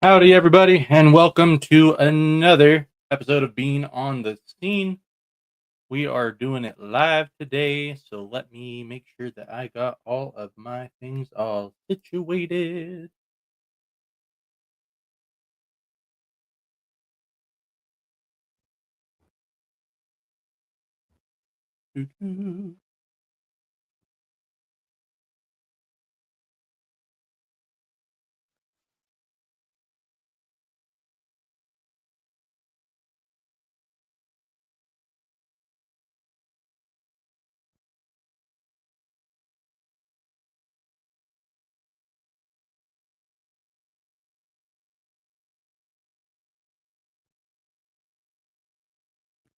Howdy, everybody, and welcome to another episode of Being on the Scene. We are doing it live today, so let me make sure that I got all of my things all situated. Doo-doo.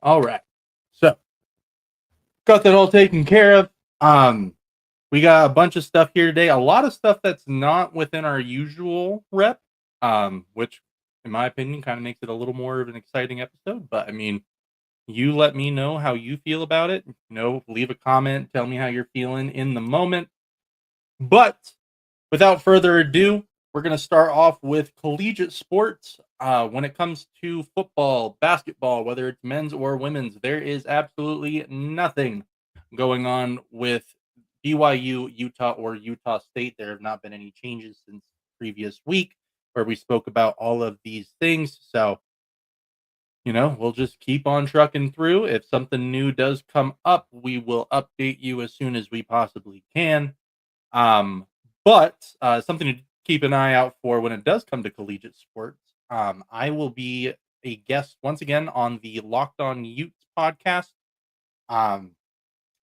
All right, so got that all taken care of. We got a bunch of stuff here today. A lot of stuff that's not within our usual rep, which, in my opinion, kind of makes it a little more of an exciting episode. But I mean, you let me know how you feel about it. Leave a comment, tell me how you're feeling in the moment. But without further ado, we're going to start off with collegiate sports. When it comes to football, basketball, whether it's men's or women's, there is absolutely nothing going on with BYU, Utah, or Utah State. There have not been any changes since previous week where we spoke about all of these things. So, we'll just keep on trucking through. If something new does come up, we will update you as soon as we possibly can. Um, but something to keep an eye out for when it does come to collegiate sports. I will be a guest once again on the Locked On Utes podcast, um,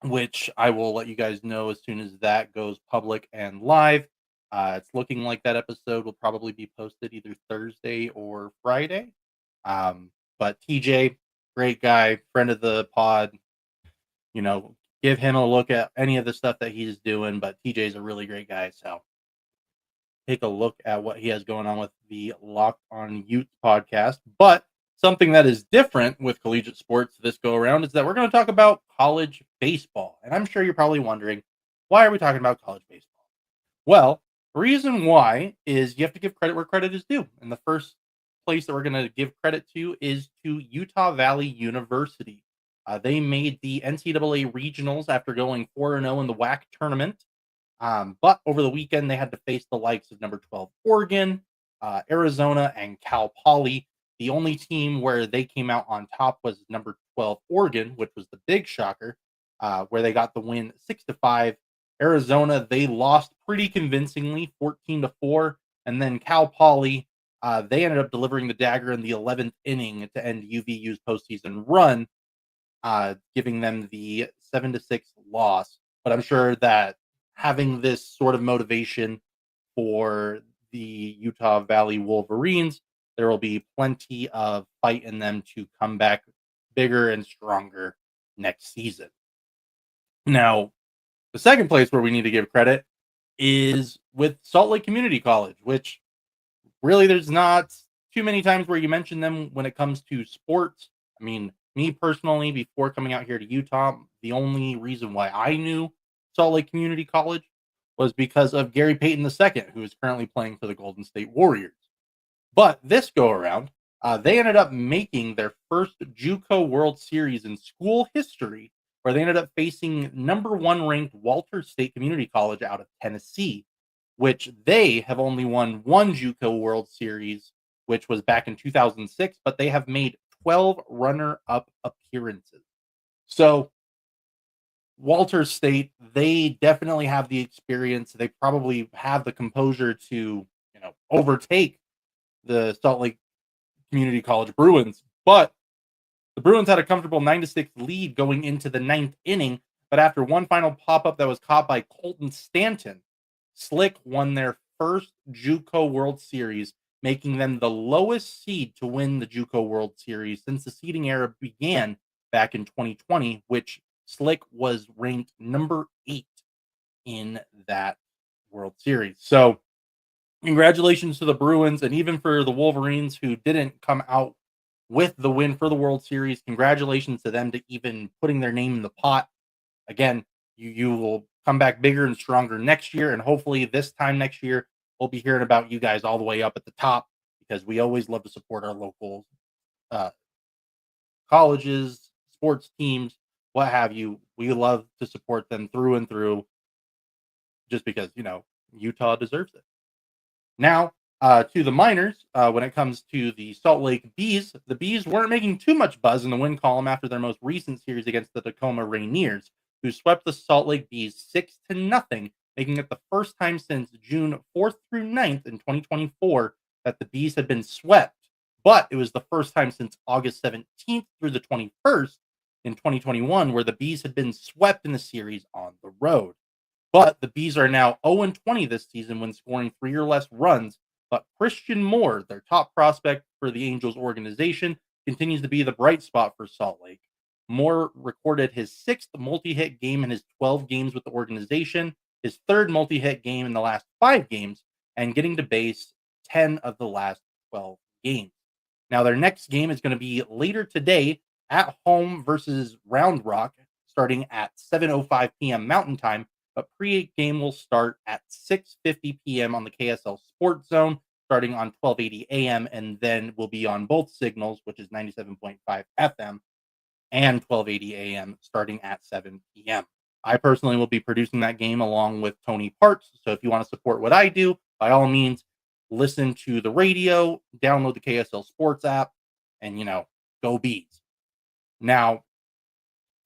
which I will let you guys know as soon as that goes public and live. It's looking like that episode will probably be posted either Thursday or Friday. But TJ, great guy, friend of the pod. Give him a look at any of the stuff that he's doing. But TJ's a really great guy, so take a look at what he has going on with the Locked On Utes podcast. But something that is different with collegiate sports this go around is that we're going to talk about college baseball. And I'm sure you're probably wondering, why are we talking about college baseball? Well, the reason why is you have to give credit where credit is due. And the first place that we're going to give credit to is to Utah Valley University. They made the NCAA regionals after going 4-0 in the WAC tournament. But over the weekend, they had to face the likes of number 12 Oregon, Arizona, and Cal Poly. The only team where they came out on top was number 12 Oregon, which was the big shocker, where they got the win 6-5. Arizona, they lost pretty convincingly, 14-4. And then Cal Poly, they ended up delivering the dagger in the 11th inning to end UVU's postseason run, giving them the 7-6 loss. But I'm sure that having this sort of motivation for the Utah Valley Wolverines, there will be plenty of fight in them to come back bigger and stronger next season. Now, the second place where we need to give credit is with Salt Lake Community College, which really there's not too many times where you mention them when it comes to sports. I mean, me personally, before coming out here to Utah, the only reason why I knew Salt Lake Community College was because of Gary Payton II, who is currently playing for the Golden State Warriors. But this go around, they ended up making their first JUCO World Series in school history, where they ended up facing number 1 ranked Walters State Community College out of Tennessee, which they have only won one JUCO World Series, which was back in 2006, but they have made 12 runner-up appearances. So Walters State, they definitely have the experience. They probably have the composure to, overtake the Salt Lake Community College Bruins. But the Bruins had a comfortable 9-6 lead going into the 9th inning. But after one final pop-up that was caught by Colton Stanton, Slick won their first JUCO World Series, making them the lowest seed to win the JUCO World Series since the seeding era began back in 2020, which Slick was ranked number 8 in that World Series. So congratulations to the Bruins, and even for the Wolverines, who didn't come out with the win for the World Series. Congratulations to them to even putting their name in the pot. Again, you will come back bigger and stronger next year, and hopefully this time next year, we'll be hearing about you guys all the way up at the top, because we always love to support our local uh, colleges, sports teams, what have you. We love to support them through and through just because, Utah deserves it. Now, to the minors, when it comes to the Salt Lake Bees, the Bees weren't making too much buzz in the win column after their most recent series against the Tacoma Rainiers, who swept the Salt Lake Bees 6-0, making it the first time since June 4th through 9th in 2024 that the Bees had been swept. But it was the first time since August 17th through the 21st in 2021 where the Bees had been swept in the series on the road. But the Bees are now 0-20 this season when scoring 3 or less runs. But Christian Moore, their top prospect for the Angels organization, continues to be the bright spot for Salt Lake. Moore recorded his 6th multi-hit game in his 12 games with the organization, his 3rd multi-hit game in the last 5 games, and getting to base 10 of the last 12 games. Now, their next game is going to be later today at home versus Round Rock, starting at 7:05 p.m. Mountain Time. But pre-game will start at 6:50 p.m. on the KSL Sports Zone, starting on 1280 a.m., and then will be on both signals, which is 97.5 FM and 1280 a.m., starting at 7 p.m. I personally will be producing that game along with Tony Parts, so if you want to support what I do, by all means, listen to the radio, download the KSL Sports app, and, go Bees. Now,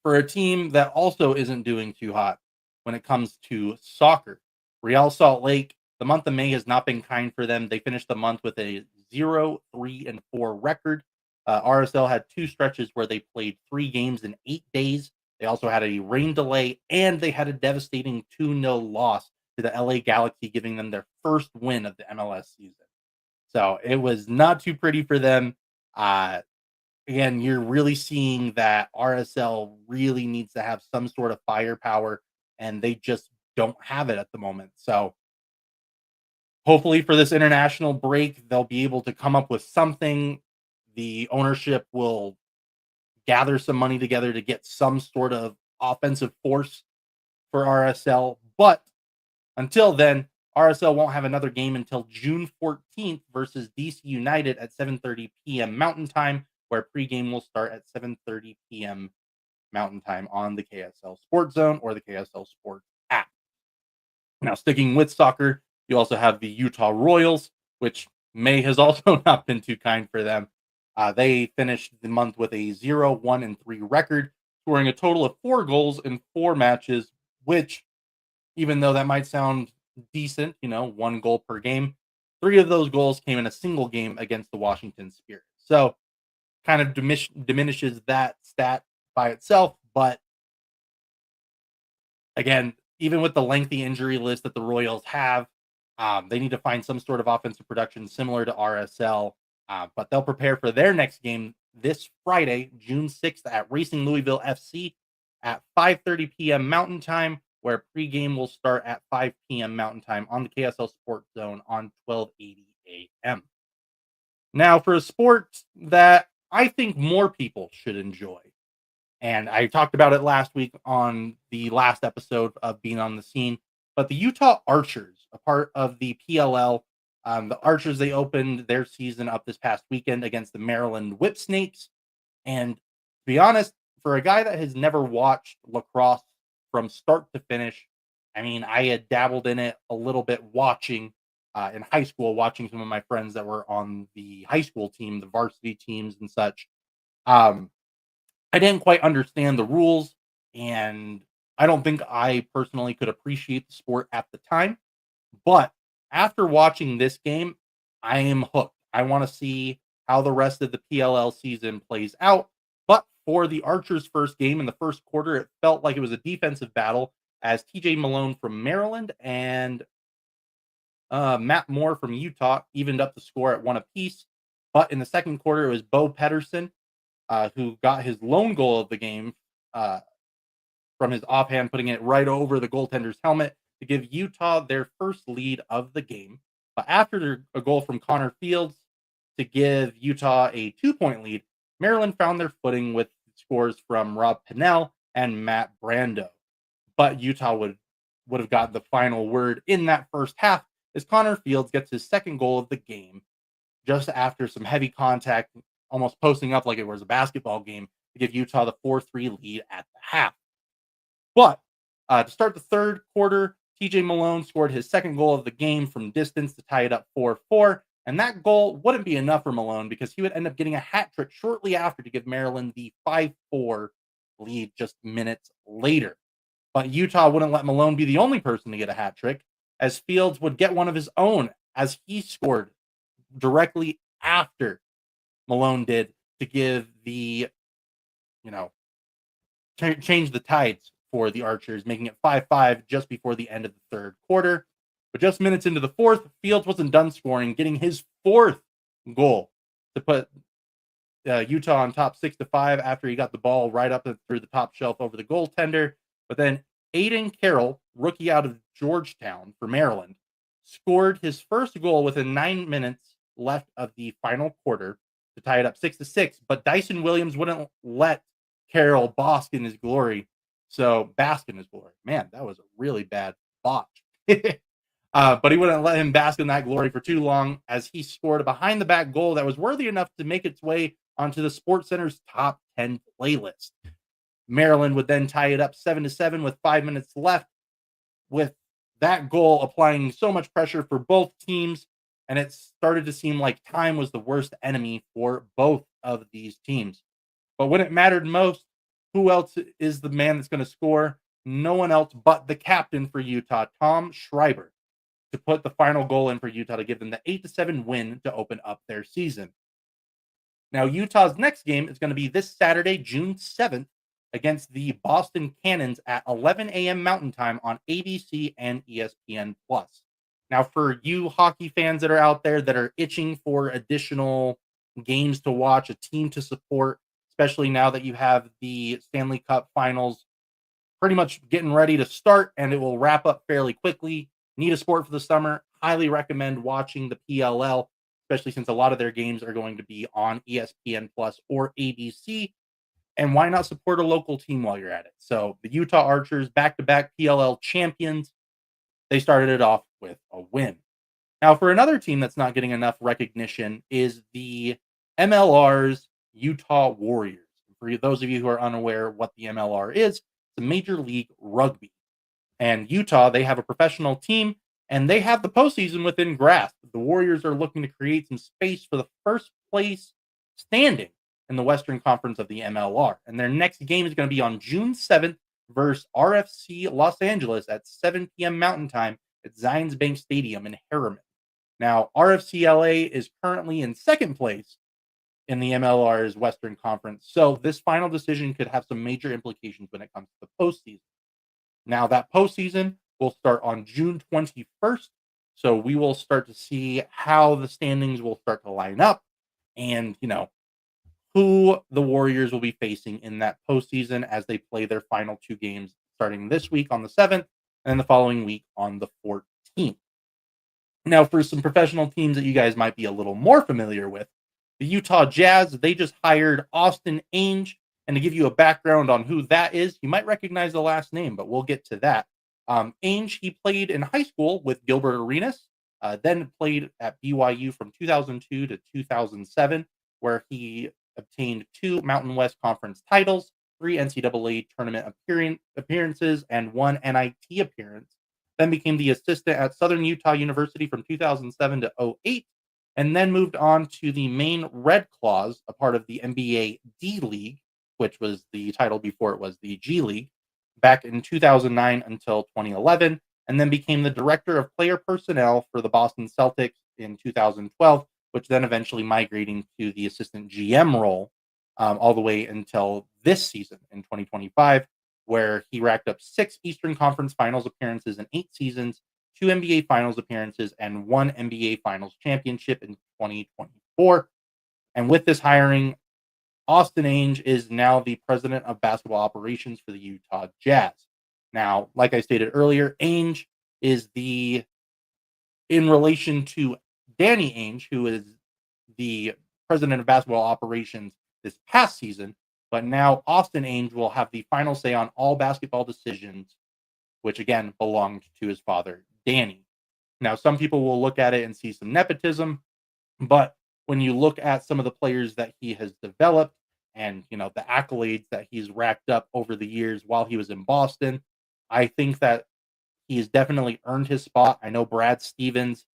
for a team that also isn't doing too hot, when it comes to soccer, Real Salt Lake, the month of May has not been kind for them. They finished the month with a 0-3-4 record. RSL had 2 stretches where they played 3 games in 8 days. They also had a rain delay, and they had a devastating 2-0 loss to the LA Galaxy, giving them their first win of the MLS season. So it was not too pretty for them. Again, you're really seeing that RSL really needs to have some sort of firepower, and they just don't have it at the moment. So hopefully for this international break, they'll be able to come up with something. The ownership will gather some money together to get some sort of offensive force for RSL. But until then, RSL won't have another game until June 14th versus DC United at 7:30 p.m. Mountain Time, where pregame will start at 7:30 p.m. Mountain Time on the KSL Sports Zone or the KSL Sports app. Now, sticking with soccer, you also have the Utah Royals, which May has also not been too kind for them. They finished the month with a 0-1-3 record, scoring a total of 4 goals in 4 matches, which, even though that might sound decent, 1 goal per game, 3 of those goals came in a single game against the Washington Spirit. So, kind of diminishes that stat by itself, but again, even with the lengthy injury list that the Royals have, they need to find some sort of offensive production similar to RSL, but they'll prepare for their next game this Friday, June 6th at Racing Louisville FC at 5:30 p.m. Mountain Time, where pregame will start at 5 p.m. Mountain Time on the KSL Sports Zone on 1280 a.m. Now, for a sport that I think more people should enjoy, and I talked about it last week on the last episode of Being on the Scene, but the Utah Archers, a part of the PLL, the Archers, they opened their season up this past weekend against the Maryland Whipsnakes. And to be honest, for a guy that has never watched lacrosse from start to finish, I mean, I had dabbled in it a little bit watching in high school, watching some of my friends that were on the high school team, the varsity teams and such. I didn't quite understand the rules, and I don't think I personally could appreciate the sport at the time. But after watching this game, I am hooked. I want to see how the rest of the PLL season plays out. But for the Archers' first game in the first quarter, it felt like it was a defensive battle as TJ Malone from Maryland and Matt Moore from Utah evened up the score at 1 apiece. But in the second quarter, it was Bo Pedersen who got his lone goal of the game from his offhand, putting it right over the goaltender's helmet to give Utah their first lead of the game. But after a goal from Connor Fields to give Utah a 2-point lead, Maryland found their footing with scores from Rob Pinnell and Matt Brando. But Utah would have gotten the final word in that first half as Connor Fields gets his second goal of the game, just after some heavy contact, almost posting up like it was a basketball game to give Utah the 4-3 lead at the half. But to start the third quarter, TJ Malone scored his second goal of the game from distance to tie it up 4-4. And that goal wouldn't be enough for Malone because he would end up getting a hat trick shortly after to give Maryland the 5-4 lead just minutes later. But Utah wouldn't let Malone be the only person to get a hat trick, as Fields would get one of his own as he scored directly after Malone did to give the, change the tides for the Archers, making it 5-5 just before the end of the third quarter. But just minutes into the fourth, Fields wasn't done scoring, getting his fourth goal to put Utah on top 6-5 after he got the ball right up through the top shelf over the goaltender. But then Aiden Carroll, rookie out of Georgetown for Maryland, scored his first goal within 9 minutes left of the final quarter to tie it up 6-6. But Dyson Williams wouldn't let Carroll bask in his glory. Man, that was a really bad botch. But he wouldn't let him bask in that glory for too long, as he scored a behind-the-back goal that was worthy enough to make its way onto the SportsCenter's top 10 playlist. Maryland would then tie it up 7-7 with 5 minutes left, with that goal applying so much pressure for both teams, and it started to seem like time was the worst enemy for both of these teams. But when it mattered most, who else is the man that's going to score? No one else but the captain for Utah, Tom Schreiber, to put the final goal in for Utah to give them the 8-7 win to open up their season. Now, Utah's next game is going to be this Saturday, June 7th, against the Boston Cannons at 11 a.m. Mountain Time on ABC and ESPN+. Now, for you hockey fans that are out there that are itching for additional games to watch, a team to support, especially now that you have the Stanley Cup Finals pretty much getting ready to start, and it will wrap up fairly quickly. Need a sport for the summer. Highly recommend watching the PLL, especially since a lot of their games are going to be on ESPN Plus or ABC. And why not support a local team while you're at it? So the Utah Archers, back-to-back PLL champions, they started it off with a win. Now, for another team that's not getting enough recognition is the MLR's Utah Warriors. For those of you who are unaware what the MLR is, it's a Major League Rugby. And Utah, they have a professional team, and they have the postseason within grasp. The Warriors are looking to create some space for the first place standing in the Western Conference of the MLR. And their next game is going to be on June 7th versus RFC Los Angeles at 7 p.m. Mountain Time at Zions Bank Stadium in Harriman. Now, RFC LA is currently in second place in the MLR's Western Conference, so this final decision could have some major implications when it comes to the postseason. Now, that postseason will start on June 21st, so we will start to see how the standings will start to line up and, who the Warriors will be facing in that postseason as they play their final two games starting this week on the 7th and then the following week on the 14th. Now, for some professional teams that you guys might be a little more familiar with, the Utah Jazz, they just hired Austin Ainge. And to give you a background on who that is, you might recognize the last name, but we'll get to that. Ainge, he played in high school with Gilbert Arenas, then played at BYU from 2002 to 2007, where he obtained 2 Mountain West Conference titles, 3 NCAA tournament appearances, and 1 NIT appearance. Then became the assistant at Southern Utah University from 2007 to 2008, and then moved on to the Maine Red Claws, a part of the NBA D League, which was the title before it was the G League, back in 2009 until 2011, and then became the director of player personnel for the Boston Celtics in 2012, which then eventually migrating to the assistant GM role all the way until this season in 2025, where he racked up 6 Eastern Conference Finals appearances in 8 seasons, 2 NBA Finals appearances, and 1 NBA Finals championship in 2024. And with this hiring, Austin Ainge is now the president of basketball operations for the Utah Jazz. Now, like I stated earlier, Ainge is in relation to Danny Ainge, who is the president of basketball operations this past season, but now Austin Ainge will have the final say on all basketball decisions, which again belonged to his father, Danny. Now, some people will look at it and see some nepotism, but when you look at some of the players that he has developed and, the accolades that he's racked up over the years while he was in Boston, I think that he's definitely earned his spot. I know Brad Stevens,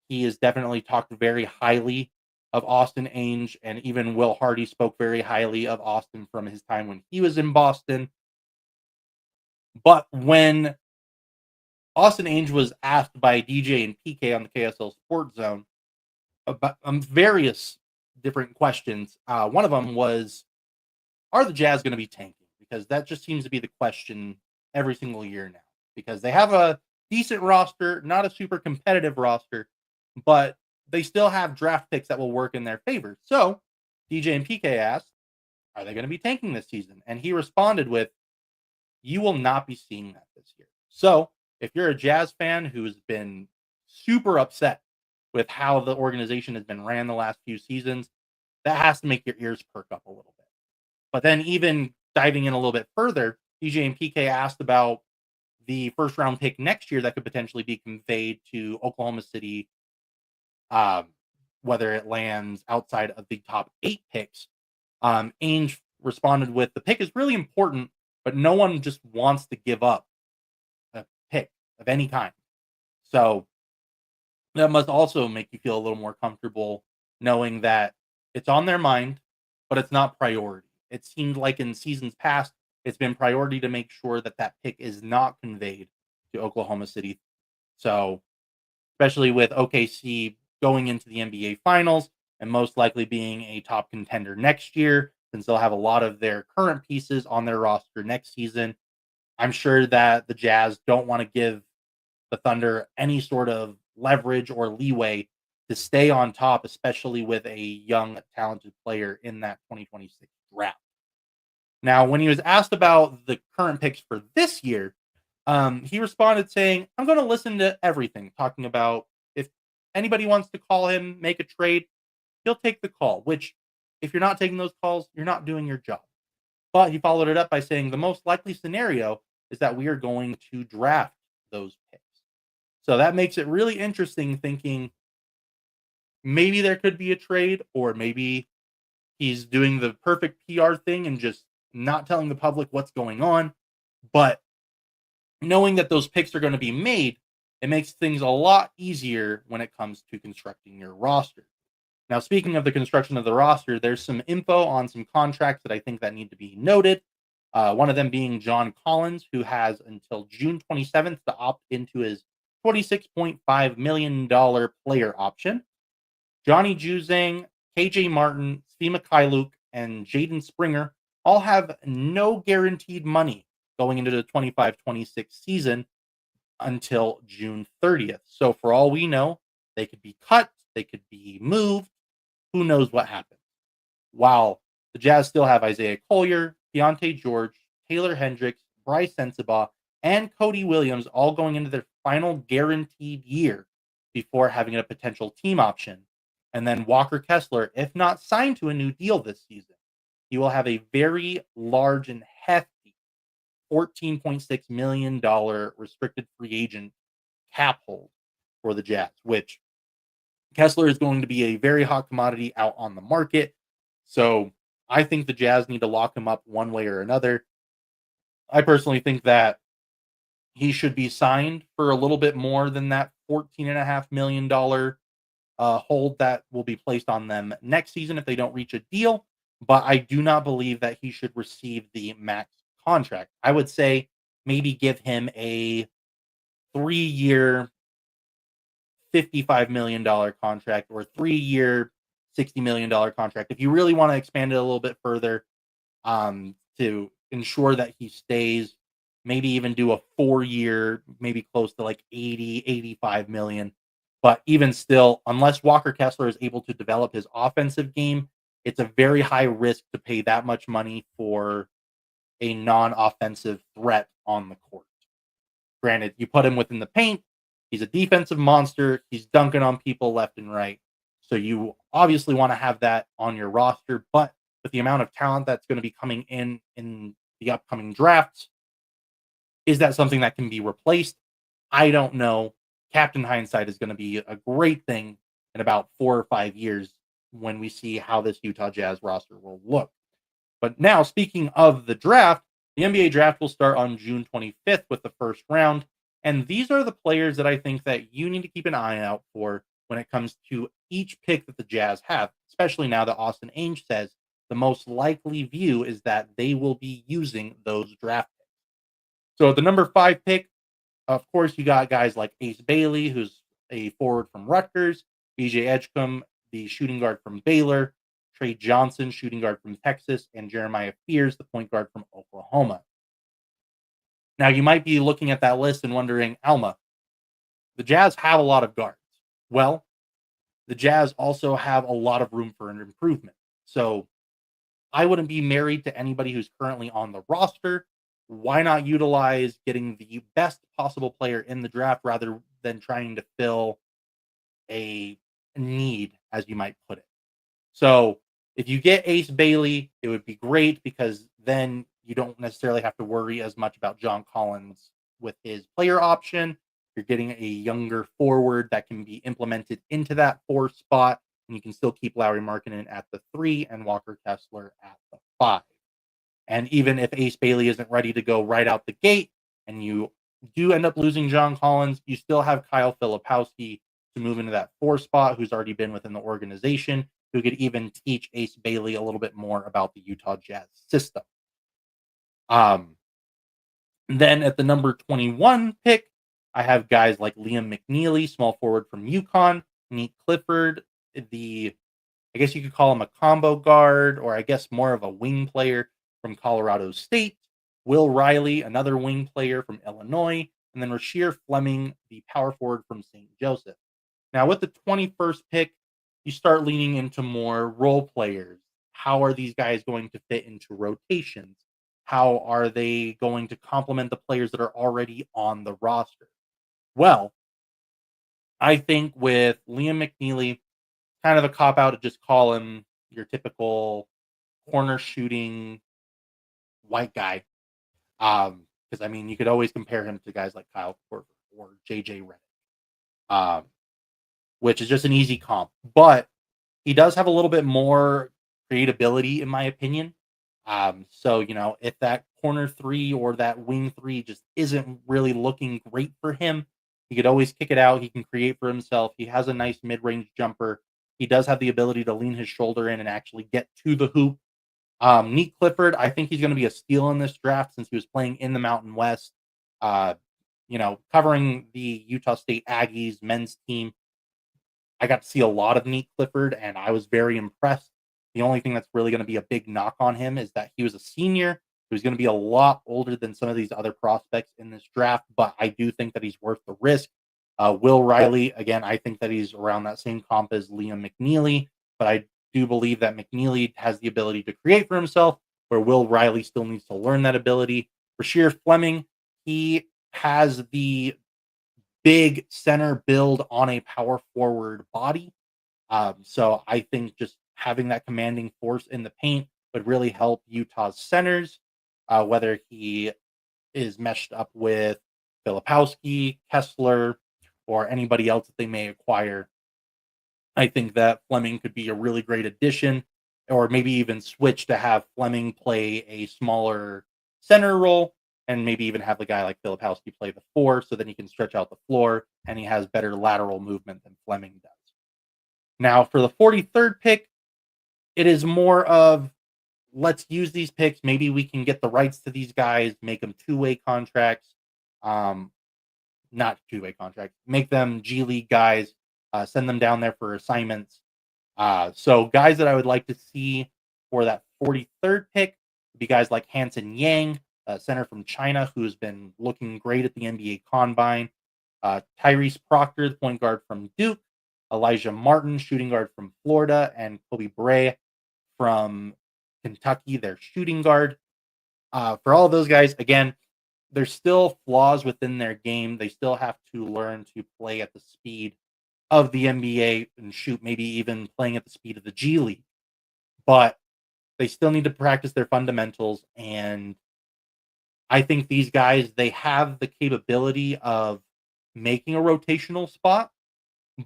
he has definitely talked very highly of Austin Ainge, and even Will Hardy spoke very highly of Austin from his time when he was in Boston. But when Austin Ainge was asked by DJ and PK on the KSL Sports Zone about various different questions, one of them was, are the Jazz going to be tanking? Because that just seems to be the question every single year now. Because they have a decent roster, not a super competitive roster, but they still have draft picks that will work in their favor. So DJ and PK asked, are they going to be tanking this season? And he responded with, you will not be seeing that this year. So if you're a Jazz fan who's been super upset with how the organization has been ran the last few seasons, that has to make your ears perk up a little bit. But then even diving in a little bit further, DJ and PK asked about the first round pick next year that could potentially be conveyed to Oklahoma City, whether it lands outside of the top 8 picks. Ainge responded with, the pick is really important, but no one just wants to give up a pick of any kind. So that must also make you feel a little more comfortable knowing that it's on their mind, but it's not priority. It seemed like in seasons past, it's been priority to make sure that that pick is not conveyed to Oklahoma City. So, especially with OKC going into the NBA Finals and most likely being a top contender next year, since they'll have a lot of their current pieces on their roster next season, I'm sure that the Jazz don't want to give the Thunder any sort of leverage or leeway to stay on top, especially with a young, talented player in that 2026 draft. Now, when he was asked about the current picks for this year, he responded saying, I'm going to listen to everything, talking about if anybody wants to call him, make a trade, he'll take the call, which if you're not taking those calls, you're not doing your job. But he followed it up by saying the most likely scenario is that we are going to draft those picks. So that makes it really interesting thinking maybe there could be a trade, or maybe he's doing the perfect PR thing and just not telling the public what's going on. But knowing that those picks are going to be made, it makes things a lot easier when it comes to constructing your roster. Now, speaking of the construction of the roster, there's some info on some contracts that I think that need to be noted. One of them being John Collins, who has until June 27th to opt into his $26.5 million player option. Johnny Juzang, KJ Martin, Steve Mikhailuk, and Jaden Springer all have no guaranteed money going into the 25-26 season until June 30th. So for all we know, they could be cut, they could be moved. Who knows what happens? While the Jazz still have Isaiah Collier, Deontay George, Taylor Hendricks, Bryce Sensabaugh, and Cody Williams all going into their final guaranteed year before having a potential team option. And then Walker Kessler, if not signed to a new deal this season, he will have a very large and hefty $14.6 million restricted free agent cap hold for the Jazz, which Kessler is going to be a very hot commodity out on the market. So I think the Jazz need to lock him up one way or another. I personally think that he should be signed for a little bit more than that $14.5 million hold that will be placed on them next season if they don't reach a deal. But I do not believe that he should receive the max contract. I would say maybe give him a 3-year, $55 million contract or 3-year, $60 million contract. If you really want to expand it a little bit further to ensure that he stays, maybe even do a 4-year, maybe close to like 80, 85 million. But even still, unless Walker Kessler is able to develop his offensive game, it's a very high risk to pay that much money for a non-offensive threat on the court. Granted, you put him within the paint, he's a defensive monster, he's dunking on people left and right. So you obviously want to have that on your roster, but with the amount of talent that's going to be coming in the upcoming drafts, is that something that can be replaced? I don't know. Captain Hindsight is going to be a great thing in about 4 or 5 years when we see how this Utah Jazz roster will look. But now, speaking of the draft, the NBA draft will start on June 25th with the first round. And these are the players that I think that you need to keep an eye out for when it comes to each pick that the Jazz have, especially now that Austin Ainge says the most likely view is that they will be using those draft picks. So at the number 5 pick, of course, you got guys like Ace Bailey, who's a forward from Rutgers, BJ Edgecombe, the shooting guard from Baylor, Trey Johnson, shooting guard from Texas, and Jeremiah Fears, the point guard from Oklahoma. Now, you might be looking at that list and wondering, Alma, the Jazz have a lot of guards. Well, the Jazz also have a lot of room for an improvement. So I wouldn't be married to anybody who's currently on the roster. Why not utilize getting the best possible player in the draft rather than trying to fill a need, as you might put it? So if you get Ace Bailey, it would be great because then you don't necessarily have to worry as much about John Collins with his player option. You're getting a younger forward that can be implemented into that 4 spot, and you can still keep Lauri Markkanen at the 3 and Walker Kessler at the 5. And even if Ace Bailey isn't ready to go right out the gate, and you do end up losing John Collins, you still have Kyle Filipowski to move into that 4 spot, who's already been within the organization, who could even teach Ace Bailey a little bit more about the Utah Jazz system. Then at the number 21 pick, I have guys like Liam McNeely, small forward from UConn, Nate Clifford, I guess you could call him a combo guard, or I guess more of a wing player from Colorado State, Will Riley, another wing player from Illinois, and then Rasheer Fleming, the power forward from St. Joseph. Now, with the 21st pick, you start leaning into more role players. How are these guys going to fit into rotations? How are they going to complement the players that are already on the roster? Well, I think with Liam McNeely, kind of a cop out to just call him your typical corner shooting white guy. Because I mean, you could always compare him to guys like Kyle Korver or JJ Redick, which is just an easy comp. But he does have a little bit more creatability, in my opinion. So if that corner 3 or that wing 3 just isn't really looking great for him, he could always kick it out. He can create for himself. He has a nice mid-range jumper. He does have the ability to lean his shoulder in and actually get to the hoop. Nate Clifford, I think he's going to be a steal in this draft since he was playing in the Mountain West, covering the Utah State Aggies men's team. I got to see a lot of Nate Clifford, and I was very impressed. The only thing that's really going to be a big knock on him is that he was a senior. He was going to be a lot older than some of these other prospects in this draft, but I do think that he's worth the risk. Will Riley, again, I think that he's around that same comp as Liam McNeely, but I do believe that McNeely has the ability to create for himself, where Will Riley still needs to learn that ability. Rasheer Fleming, he has the big center build on a power forward body. So I think just having that commanding force in the paint would really help Utah's centers, whether he is meshed up with Filipowski, Kessler, or anybody else that they may acquire. I think that Fleming could be a really great addition, or maybe even switch to have Fleming play a smaller center role, and maybe even have the guy like Filipowski play the 4, so then he can stretch out the floor, and he has better lateral movement than Fleming does. Now, for the 43rd pick, it is more of, let's use these picks. Maybe we can get the rights to these guys, make them two-way contracts. Not two-way contracts. Make them G League guys. Send them down there for assignments. So guys that I would like to see for that 43rd pick would be guys like Hanson Yang, center from China, who's been looking great at the NBA Combine. Tyrese Proctor, the point guard from Duke. Elijah Martin, shooting guard from Florida. And Kobe Bray from Kentucky, their shooting guard. For all of those guys, again, there's still flaws within their game. They still have to learn to play at the speed of the NBA and shoot, maybe even playing at the speed of the G League. But they still need to practice their fundamentals. And I think these guys, they have the capability of making a rotational spot.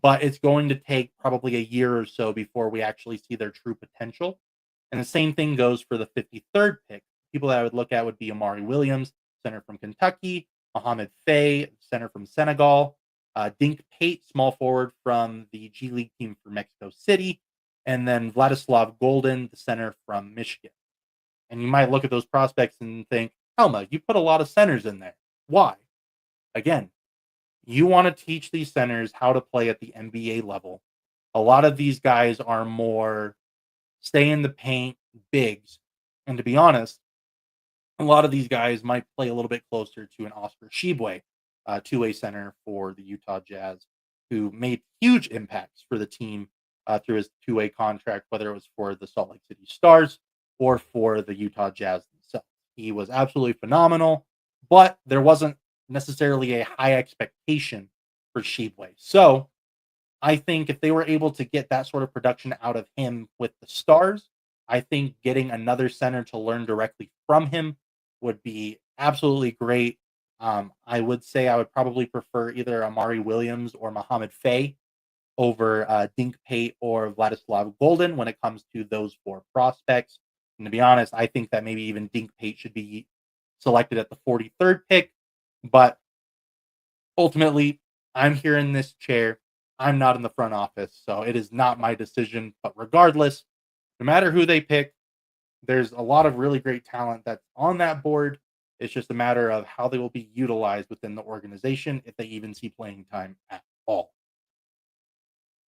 but it's going to take probably a year or so before we actually see their true potential. And the same thing goes for the 53rd pick. People that I would look at would be Amari Williams, center from Kentucky, Mohamed Faye, center from Senegal, Dink Pate, small forward from the G League team for Mexico City, and then Vladislav Golden, the center from Michigan. And you might look at those prospects and think, Helma, you put a lot of centers in there. Why? Again, you want to teach these centers how to play at the NBA level. A lot of these guys are more stay in the paint bigs. And to be honest, a lot of these guys might play a little bit closer to an Oscar Shibwe, two-way center for the Utah Jazz, who made huge impacts for the team through his two-way contract, whether it was for the Salt Lake City Stars or for the Utah Jazz themselves. He was absolutely phenomenal, but there wasn't necessarily a high expectation for Shibwe. So I think if they were able to get that sort of production out of him with the Stars, I think getting another center to learn directly from him would be absolutely great. I would say I would probably prefer either Amari Williams or Mohamed Faye over Dink Pate or Vladislav Golden when it comes to those four prospects. And to be honest, I think that maybe even Dink Pate should be selected at the 43rd pick. But ultimately, I'm here in this chair. I'm not in the front office, so it is not my decision. But regardless, no matter who they pick, there's a lot of really great talent that's on that board. It's just a matter of how they will be utilized within the organization, if they even see playing time at all.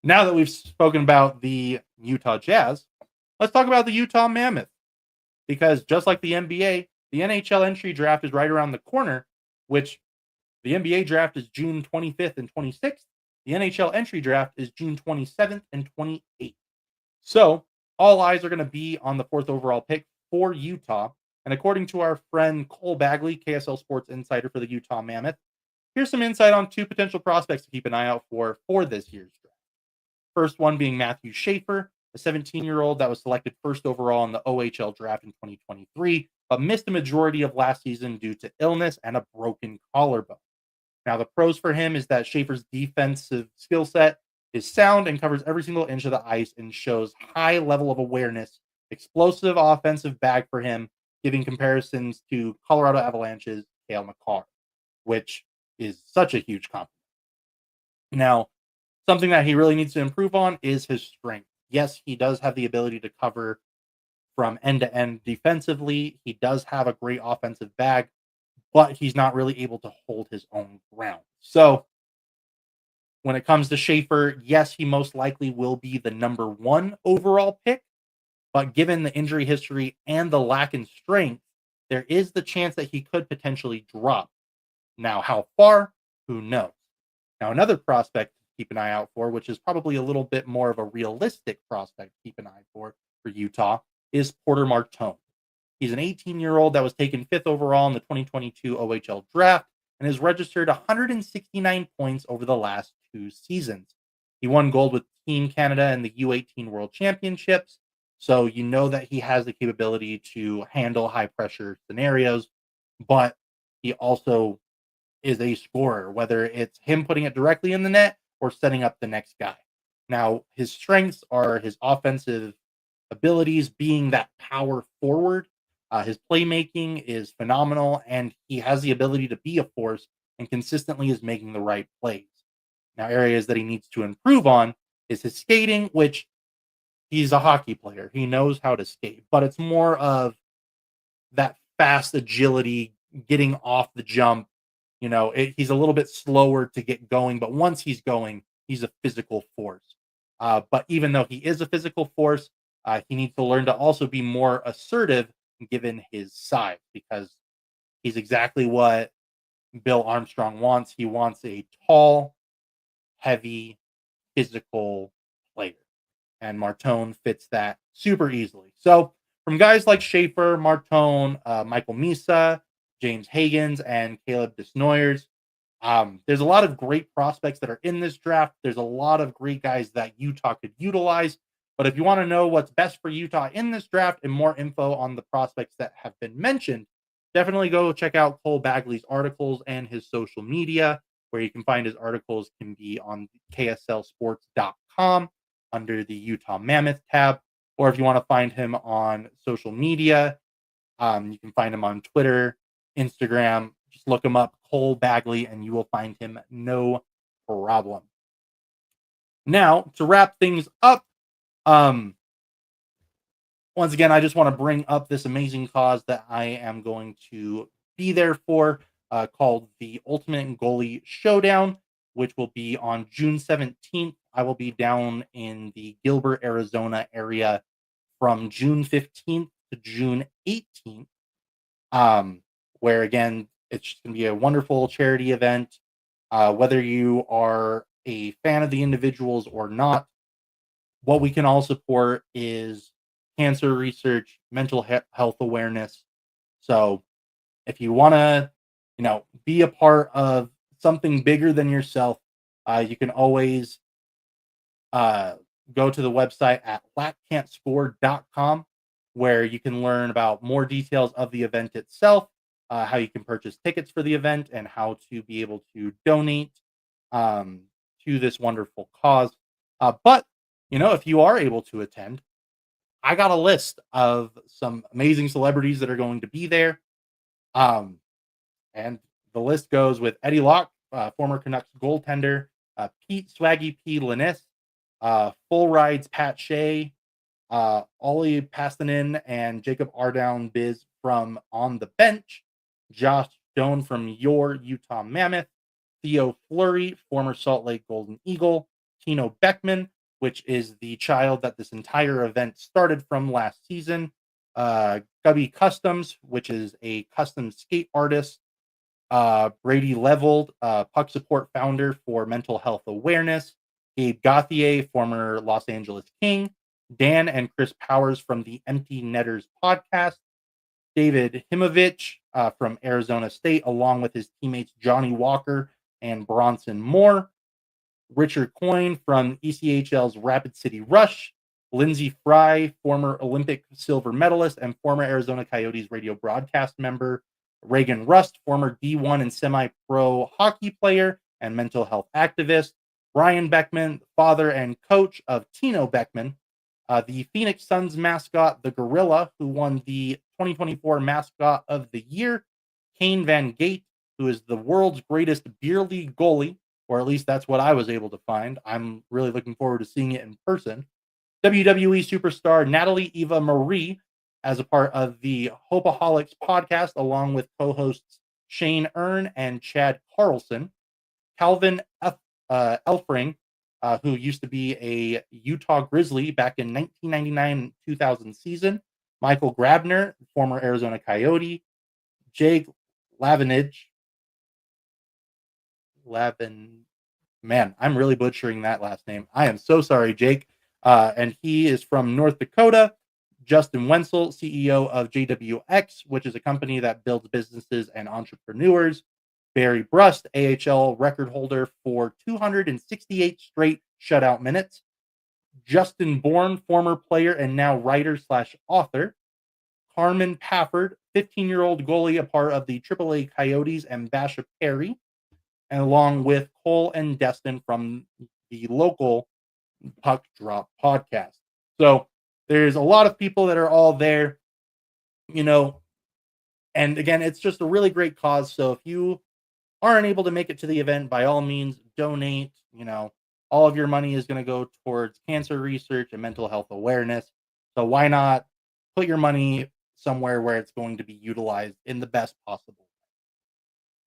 Now that we've spoken about the Utah Jazz, let's talk about the Utah Mammoth. Because just like the NBA, the NHL entry draft is right around the corner, which the NBA draft is June 25th and 26th. The NHL entry draft is June 27th and 28th. So all eyes are going to be on the fourth overall pick for Utah. And according to our friend Cole Bagley, KSL Sports Insider for the Utah Mammoth, here's some insight on two potential prospects to keep an eye out for this year's draft. First one being Matthew Schaefer, a 17-year-old that was selected first overall in the OHL draft in 2023, but missed a majority of last season due to illness and a broken collarbone. Now, the pros for him is that Schaefer's defensive skill set is sound and covers every single inch of the ice and shows high level of awareness, explosive offensive bag for him, giving comparisons to Colorado Avalanche's Cale Makar, which is such a huge compliment. Now, something that he really needs to improve on is his strength. Yes, he does have the ability to cover from end to end defensively. He does have a great offensive bag, but he's not really able to hold his own ground. So when it comes to Schaefer, yes, he most likely will be the number one overall pick, but given the injury history and the lack in strength, there is the chance that he could potentially drop. Now, how far? Who knows? Now, another prospect to keep an eye out for, which is probably a little bit more of a realistic prospect to keep an eye for Utah, is Porter Martone. He's an 18-year-old that was taken fifth overall in the 2022 OHL draft and has registered 169 points over the last two seasons. He won gold with Team Canada in the U18 World Championships, so you know that he has the capability to handle high-pressure scenarios, but he also is a scorer, whether it's him putting it directly in the net or setting up the next guy. Now, his strengths are his offensive abilities, being that power forward. His playmaking is phenomenal, and he has the ability to be a force and consistently is making the right plays. Now, areas that he needs to improve on is his skating, which he's a hockey player. He knows how to skate, but it's more of that fast agility, getting off the jump. He's a little bit slower to get going, but once he's going, he's a physical force. But even though he is a physical force, he needs to learn to also be more assertive given his size, because he's exactly what Bill Armstrong wants. He wants a tall, heavy, physical player. And Martone fits that super easily. So from guys like Schaefer, Martone, Michael Misa, James Hagens, and Caleb Desnoyers, there's a lot of great prospects that are in this draft. There's a lot of great guys that Utah could utilize. But if you want to know what's best for Utah in this draft and more info on the prospects that have been mentioned, definitely go check out Cole Bagley's articles and his social media. where you can find his articles can be on kslsports.com under the Utah Mammoth tab. Or if you want to find him on social media, you can find him on Twitter, Instagram. Just look him up, Cole Bagley, and you will find him no problem. Now, to wrap things up, once again, I just want to bring up this amazing cause that I am going to be there for, called the Ultimate Goalie Showdown, which will be on June 17th. I will be down in the Gilbert, Arizona area from June 15th to June 18th, where, again, it's just going to be a wonderful charity event. Whether you are a fan of the individuals or not, what we can all support is cancer research, mental health awareness. So if you want to, be a part of something bigger than yourself, you can always go to the website at blackcan'tscore.com, where you can learn about more details of the event itself, how you can purchase tickets for the event, and how to be able to donate to this wonderful cause. But, if you are able to attend, I got a list of some amazing celebrities that are going to be there. And the list goes with Eddie Locke, former Canucks goaltender, Pete Swaggy P. Linus, Full Ride's Pat Shea, Ollie Pastanen and Jacob Ardown Biz from On the Bench, Josh Stone from Your Utah Mammoth, Theo Fleury, former Salt Lake Golden Eagle, Tino Beckman, which is the child that this entire event started from last season, Gubby Customs, which is a custom skate artist, Brady Leveled, puck support founder for mental health awareness, Gabe Gauthier, former Los Angeles King, Dan and Chris Powers from the Empty Netters podcast, David Himovich from Arizona State, along with his teammates Johnny Walker and Bronson Moore, Richard Coyne from ECHL's Rapid City Rush, Lindsey Fry, former Olympic silver medalist and former Arizona Coyotes radio broadcast member, Reagan Rust, former D1 and semi-pro hockey player and mental health activist, Brian Beckman, father and coach of Tino Beckman, the Phoenix Suns mascot, the Gorilla, who won the 2024 Mascot of the Year, Kane Van Gate, who is the world's greatest beer league goalie, or at least that's what I was able to find. I'm really looking forward to seeing it in person. WWE superstar Natalie Eva Marie, as a part of the Hopeaholics podcast, along with co-hosts Shane Earn and Chad Carlson. Calvin Elfring, who used to be a Utah Grizzly back in 1999-2000 season. Michael Grabner, former Arizona Coyote. Jake Lavinage. Man, I'm really butchering that last name. I am so sorry, Jake. And he is from North Dakota. Justin Wenzel, CEO of JWX, which is a company that builds businesses and entrepreneurs. Barry Brust, AHL record holder for 268 straight shutout minutes. Justin Bourne, former player and now writer/author. Carmen Pafford, 15-year-old goalie, a part of the AAA Coyotes and Basha Perry, and along with Cole and Destin from the local Puck Drop podcast. So there's a lot of people that are all there, and again, it's just a really great cause. So if you aren't able to make it to the event, by all means, donate. All of your money is going to go towards cancer research and mental health awareness. So why not put your money somewhere where it's going to be utilized in the best possible way?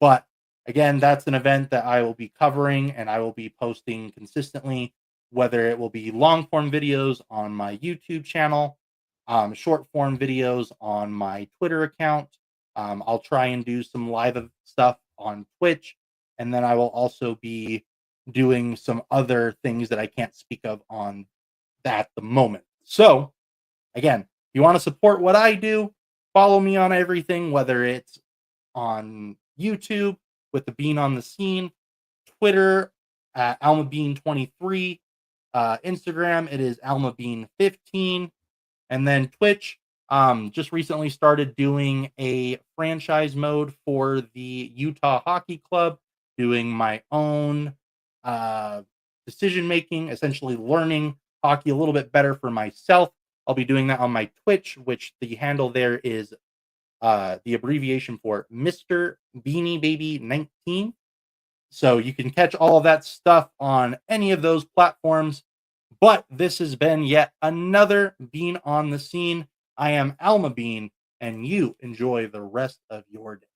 But again, that's an event that I will be covering and I will be posting consistently, whether it will be long form videos on my YouTube channel, short form videos on my Twitter account. I'll try and do some live stuff on Twitch, and then I will also be doing some other things that I can't speak of on that at the moment. So again, if you want to support what I do, follow me on everything, whether it's on YouTube with the Bean on the Scene, Twitter at AlmaBean23, Instagram it is AlmaBean15, and then Twitch. Just recently started doing a franchise mode for the Utah Hockey Club, doing my own decision making, essentially learning hockey a little bit better for myself. I'll be doing that on my Twitch, which the handle there is the abbreviation for Mr. Beanie Baby 19. So you can catch all of that stuff on any of those platforms. But this has been yet another Bean on the Scene. I am Alma Bean, and you enjoy the rest of your day.